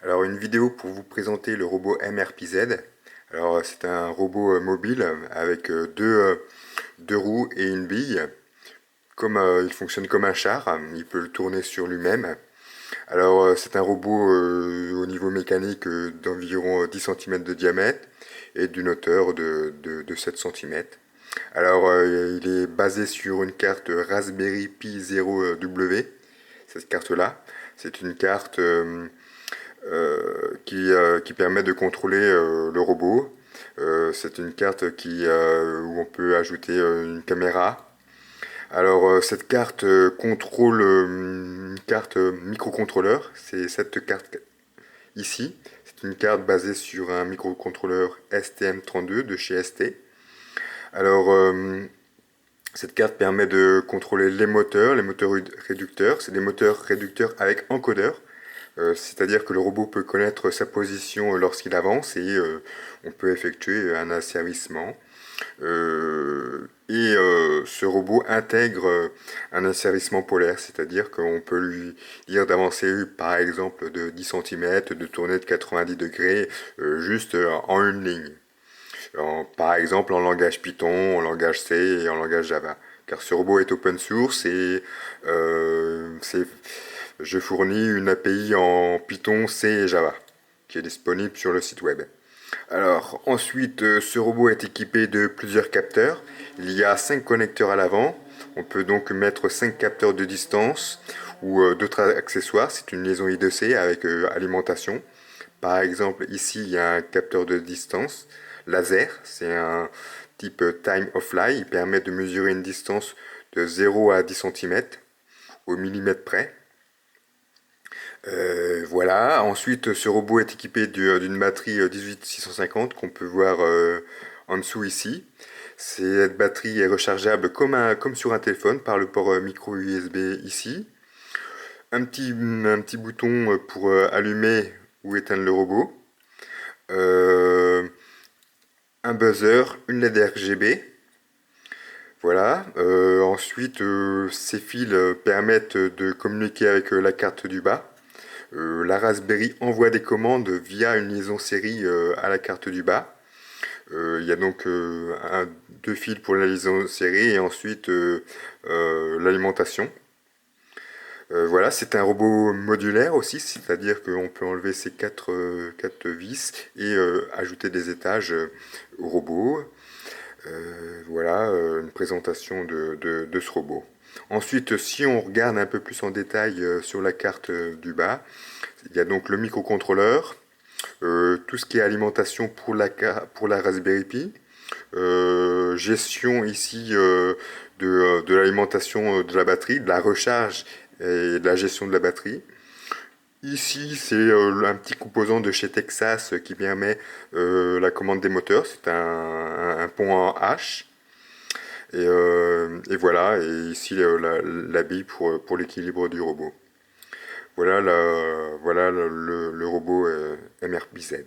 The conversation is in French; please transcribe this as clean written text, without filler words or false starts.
Alors une vidéo pour vous présenter le robot MRPZ. Alors c'est un robot mobile avec deux roues et une bille. Il fonctionne comme un char, il peut le tourner sur lui-même. Alors c'est un robot au niveau mécanique d'environ 10 cm de diamètre et d'une hauteur de 7 cm. Alors il est basé sur une carte Raspberry Pi 0W, cette carte-là. C'est une carte qui permet de contrôler le robot. C'est une carte où on peut ajouter une caméra. Alors cette carte contrôle une carte microcontrôleur. C'est cette carte ici. C'est une carte basée sur un microcontrôleur STM32 de chez ST. Alors cette carte permet de contrôler les moteurs réducteurs. C'est des moteurs réducteurs avec encodeur. C'est-à-dire que le robot peut connaître sa position lorsqu'il avance et on peut effectuer un asservissement. Ce robot intègre un asservissement polaire, c'est-à-dire qu'on peut lui dire d'avancer par exemple de 10 cm, de tourner de 90 degrés, juste en une ligne. Par exemple en langage Python, en langage C et en langage Java. Car ce robot est open source et je fournis une API en Python, C et Java qui est disponible sur le site web. Alors ensuite, ce robot est équipé de plusieurs capteurs. Il y a 5 connecteurs à l'avant. On peut donc mettre 5 capteurs de distance ou d'autres accessoires. C'est une liaison I2C avec alimentation. Par exemple, ici, il y a un capteur de distance laser. C'est un type time of fly. Il permet de mesurer une distance de 0 à 10 cm au millimètre près. Voilà. Ensuite, ce robot est équipé d'une batterie 18650 qu'on peut voir en dessous ici. Cette batterie est rechargeable comme sur un téléphone par le port micro USB ici. Un petit bouton pour allumer ou éteindre le robot. Un buzzer, une LED RGB. Voilà. Ensuite, ces fils permettent de communiquer avec la carte du bas. La Raspberry envoie des commandes via une liaison série à la carte du bas. Il y a donc deux fils pour la liaison série et ensuite l'alimentation. Voilà, c'est un robot modulaire aussi, c'est-à-dire qu'on peut enlever ces quatre vis et ajouter des étages au robot. Voilà une présentation de ce robot. Ensuite, si on regarde un peu plus en détail sur la carte du bas, il y a donc le microcontrôleur, tout ce qui est alimentation pour la Raspberry Pi, gestion ici de l'alimentation de la batterie, de la recharge et de la gestion de la batterie. Ici, c'est un petit composant de chez Texas qui permet la commande des moteurs. C'est un pont en H. Et voilà, et ici la bille pour l'équilibre du robot. Voilà, voilà le robot MRPZ.